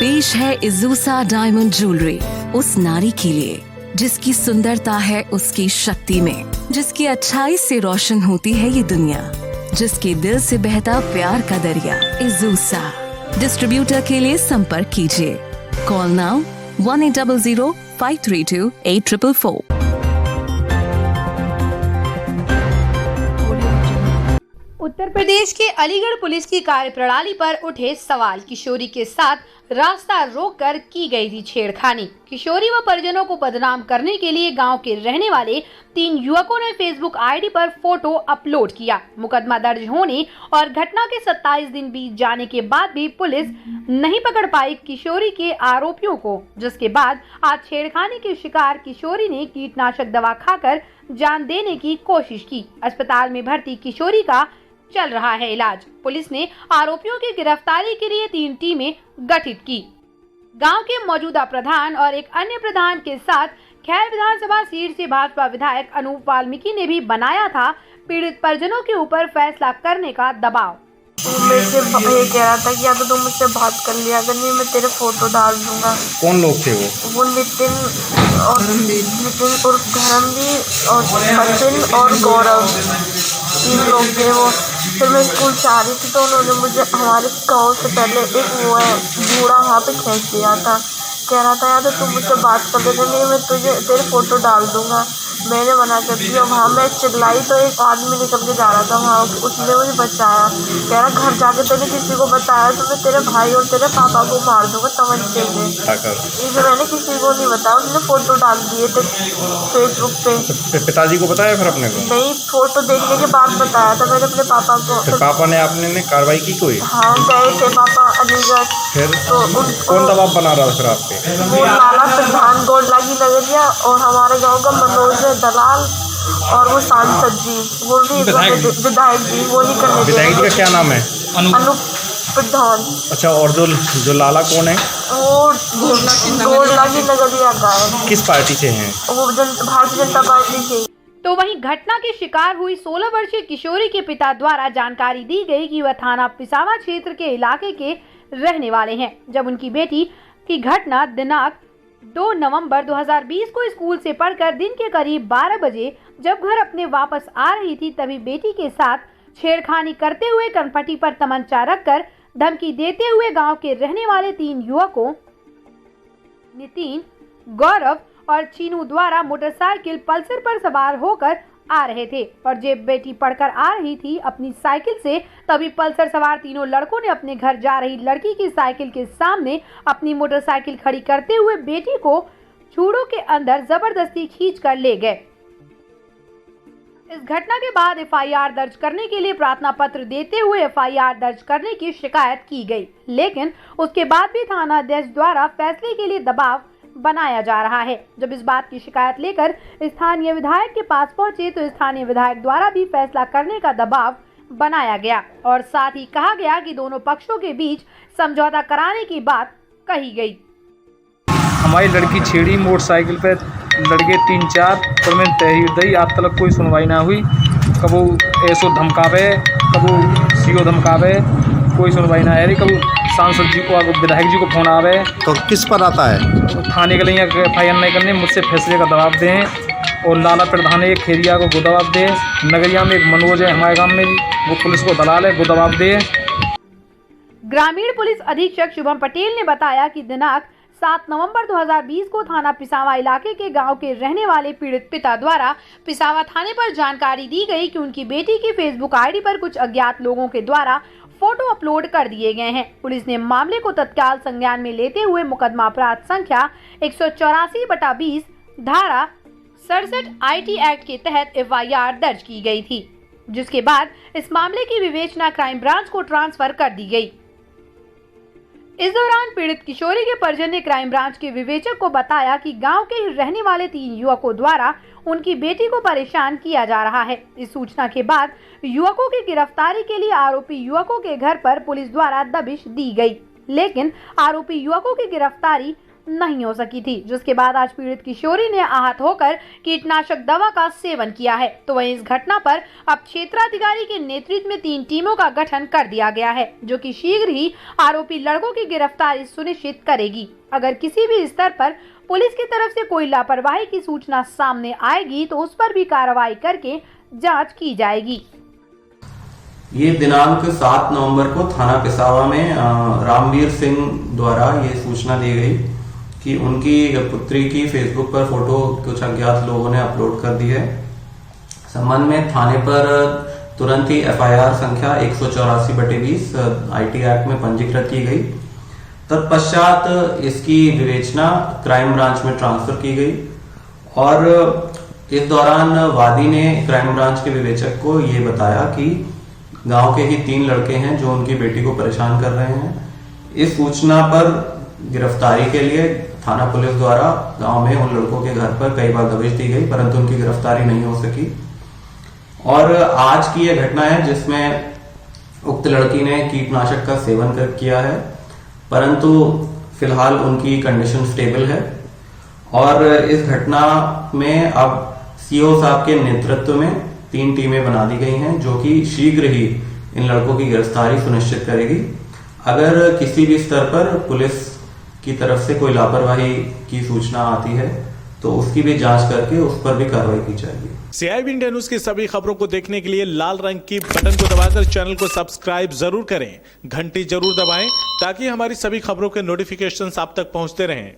पेश है इज़ूसा diamond jewellery उस नारी के लिए जिसकी सुंदरता है उसकी शक्ति में, जिसकी अच्छाई से रोशन होती है ये दुनिया, जिसके दिल से बहता प्यार का दरिया। इज़ूसा डिस्ट्रीब्यूटर के लिए संपर्क कीजिए। Call now 1800-532-8444। उत्तर प्रदेश के अलीगढ़ पुलिस की कार्यप्रणाली पर उठे सवाल। किशोरी के साथ रास्ता रोककर की गई थी छेड़खानी। किशोरी व परिजनों को बदनाम करने के लिए गांव के रहने वाले 3 युवकों ने फेसबुक आईडी पर फोटो अपलोड किया। मुकदमा दर्ज होने और घटना के 27 दिन बीत जाने के बाद भी पुलिस नहीं पकड़ पाई किशोरी के आरोपियों को, जिसके बाद आज छेड़खानी के शिकार किशोरी ने कीटनाशक दवा खाकर जान देने की कोशिश की। अस्पताल में भर्ती किशोरी का चल रहा है इलाज। पुलिस ने आरोपियों की गिरफ्तारी के लिए 3 टीमें गठित की। गांव के मौजूदा प्रधान और एक अन्य प्रधान के साथ खैर विधानसभा सीट से भाजपा विधायक अनूप वाल्मीकि ने भी बनाया था पीड़ित परिजनों के ऊपर फैसला करने का दबाव। मेरे से ये कह रहा था कि या तो तुम मुझसे बात कर लिया, अगर नहीं मैं तेरे फोटो डाल दूंगा। कौन लोग थे वो नितिन और धर्मवीर और सचिन और गौरव, 3 लोग थे वो। फिर मैं स्कूल से आ रही थी तो उन्होंने मुझे हमारे गाँव से पहले एक वो है बूढ़ा वहाँ पे खींच दिया था। कह रहा था या तो तुम मुझसे बात कर लेते, नहीं मैं तेरे फोटो डाल दूंगा। मैंने मना कर दिया। वहाँ मैं चिल्लाई तो एक आदमी निकल के जा रहा था वहाँ, उसने मुझे बचाया। कह रहा घर जाके तूने किसी को बताया तो मैं तेरे भाई और तेरे पापा को मार दूंगा तमंचे से। इसे मैंने किसी को नहीं बताया, उसने फोटो डाल दिए थे फेसबुक पे। पिताजी को बताया फिर अपने को? नहीं, फोटो देखने के बाद बताया था मैंने अपने पापा को। फिर पापा ने आपने कार्रवाई की कोई? हाँ, गए थे पापा अलीगढ़। फिर तो कौन दबाव बना रहा था फिर आप पे? वो लाला प्रधान गोडलागी नगरिया और हमारे गाँव का मनोज दलाल और वो सांसद जी, वो भी विधायक जी, वो नहीं करने। विधायक जी का क्या नाम है? अनूप प्रधान। अच्छा, और जो लाला कौन है? वो गोडलागी नगरिया का है। किस पार्टी से हैं? वो भारतीय जनता पार्टी से। तो वहीं घटना के शिकार हुई 16 वर्षीय किशोरी के पिता द्वारा जानकारी दी गई कि वह थाना पिसावा क्षेत्र के इलाके के रहने वाले हैं, जब उनकी बेटी की घटना दिनांक 2 नवंबर 2020 को स्कूल से पढ़कर दिन के करीब 12 बजे जब घर अपने वापस आ रही थी, तभी बेटी के साथ छेड़खानी करते हुए कनपटी पर तमंचा रखकर धमकी देते हुए गांव के रहने वाले 3 युवकों नितिन, गौरव और चीनू द्वारा मोटरसाइकिल पल्सर पर सवार होकर आ रहे थे और जब बेटी पढ़कर आ रही थी अपनी साइकिल से, तभी पल्सर सवार तीनों लड़कों ने अपने घर जा रही लड़की की साइकिल के सामने अपनी मोटरसाइकिल खड़ी करते हुए बेटी को छूड़ों के अंदर जबरदस्ती खींचकर ले गए। इस घटना के बाद एफआईआर दर्ज करने के लिए प्रार्थना पत्र देते हुए एफआईआर दर्ज करने की शिकायत की गई, लेकिन उसके बाद भी थाना अध्यक्ष द्वारा फैसले के लिए दबाव बनाया जा रहा है। जब इस बात की शिकायत लेकर स्थानीय विधायक के पास पहुंचे तो स्थानीय विधायक द्वारा भी फैसला करने का दबाव बनाया गया और साथ ही कहा गया कि दोनों पक्षों के बीच समझौता कराने की बात कही गई। हमारी लड़की छेड़ी मोटरसाइकिल पे लड़के 3-4 पर मैं तहरीर दी, आज तक कोई सुनवाई ना हुई। कबू ऐसो धमकावे, कबू सीओ धमकावे, कोई सुनवाई ना है। कबू सांसद जी को, विधायक जी को फोन आवे तो किस पर आता है? थाने के लिए एफआईआर नहीं करने, मुझसे फैसले का दबाव दें। और लाला प्रधान एक खेरिया को दबाव दे, नगरिया में एक मनोज है हमारे गाँव में, वो पुलिस को दलाल है, वो दबाव दे। ग्रामीण पुलिस अधीक्षक शुभम पटेल ने बताया कि दिनांक 7 नवंबर 2020 को थाना पिसावा इलाके के गांव के रहने वाले पीड़ित पिता द्वारा पिसावा थाने पर जानकारी दी गई कि उनकी बेटी की फेसबुक आईडी पर कुछ अज्ञात लोगों के द्वारा फोटो अपलोड कर दिए गए हैं। पुलिस ने मामले को तत्काल संज्ञान में लेते हुए मुकदमा अपराध संख्या 184/20 धारा 67 IT एक्ट के तहत एफआईआर दर्ज की गई थी, जिसके बाद इस मामले की विवेचना क्राइम ब्रांच को ट्रांसफर कर दी गई। इस दौरान पीड़ित किशोरी के परिजन ने क्राइम ब्रांच के विवेचक को बताया कि गांव के रहने वाले 3 युवकों द्वारा उनकी बेटी को परेशान किया जा रहा है। इस सूचना के बाद युवकों की गिरफ्तारी के लिए आरोपी युवकों के घर पर पुलिस द्वारा दबिश दी गई, लेकिन आरोपी युवकों की गिरफ्तारी नहीं हो सकी थी, जिसके बाद आज पीड़ित किशोरी ने आहत होकर कीटनाशक दवा का सेवन किया है। तो वहीं इस घटना पर अब क्षेत्राधिकारी के नेतृत्व में 3 टीमों का गठन कर दिया गया है, जो कि शीघ्र ही आरोपी लड़कों की गिरफ्तारी सुनिश्चित करेगी। अगर किसी भी स्तर पर पुलिस की तरफ से कोई लापरवाही की सूचना सामने आएगी तो उस पर भी कार्रवाई करके जांच की जाएगी। ये दिनांक 7 नवंबर को थाना पिसावा में रामवीर सिंह द्वारा ये सूचना दी गई कि उनकी पुत्री की फेसबुक पर फोटो कुछ अज्ञात लोगों ने अपलोड कर दी है। संबंध में थाने पर तुरंत ही FIR संख्या 184/20 IT एक्ट में पंजीकृत की गई। तत्पश्चात इसकी विवेचना क्राइम ब्रांच में ट्रांसफर की गई और इस दौरान वादी ने क्राइम ब्रांच के विवेचक को ये बताया कि गांव के ही 3 लड़के हैं जो उनकी बेटी को परेशान कर रहे हैं। इस सूचना पर गिरफ्तारी के लिए थाना पुलिस द्वारा गांव में उन लड़कों के घर पर कई बार दबिश दी गई, परंतु उनकी गिरफ्तारी नहीं हो सकी। और आज की यह घटना है जिसमें उक्त लड़की ने कीटनाशक का सेवन किया है, परंतु फिलहाल उनकी कंडीशन स्टेबल है। और इस घटना में अब CO साहब के नेतृत्व में 3 टीमें बना दी गई हैं, जो कि शीघ्र ही इन लड़कों की गिरफ्तारी सुनिश्चित करेगी। अगर किसी भी स्तर पर पुलिस की तरफ से कोई लापरवाही की सूचना आती है तो उसकी भी जांच करके उस पर भी कार्रवाई की जाएगी। CIB इंडिया न्यूज की सभी खबरों को देखने के लिए लाल रंग की बटन को दबाकर चैनल को सब्सक्राइब जरूर करें, घंटी जरूर दबाएं ताकि हमारी सभी खबरों के नोटिफिकेशन आप तक पहुंचते रहें।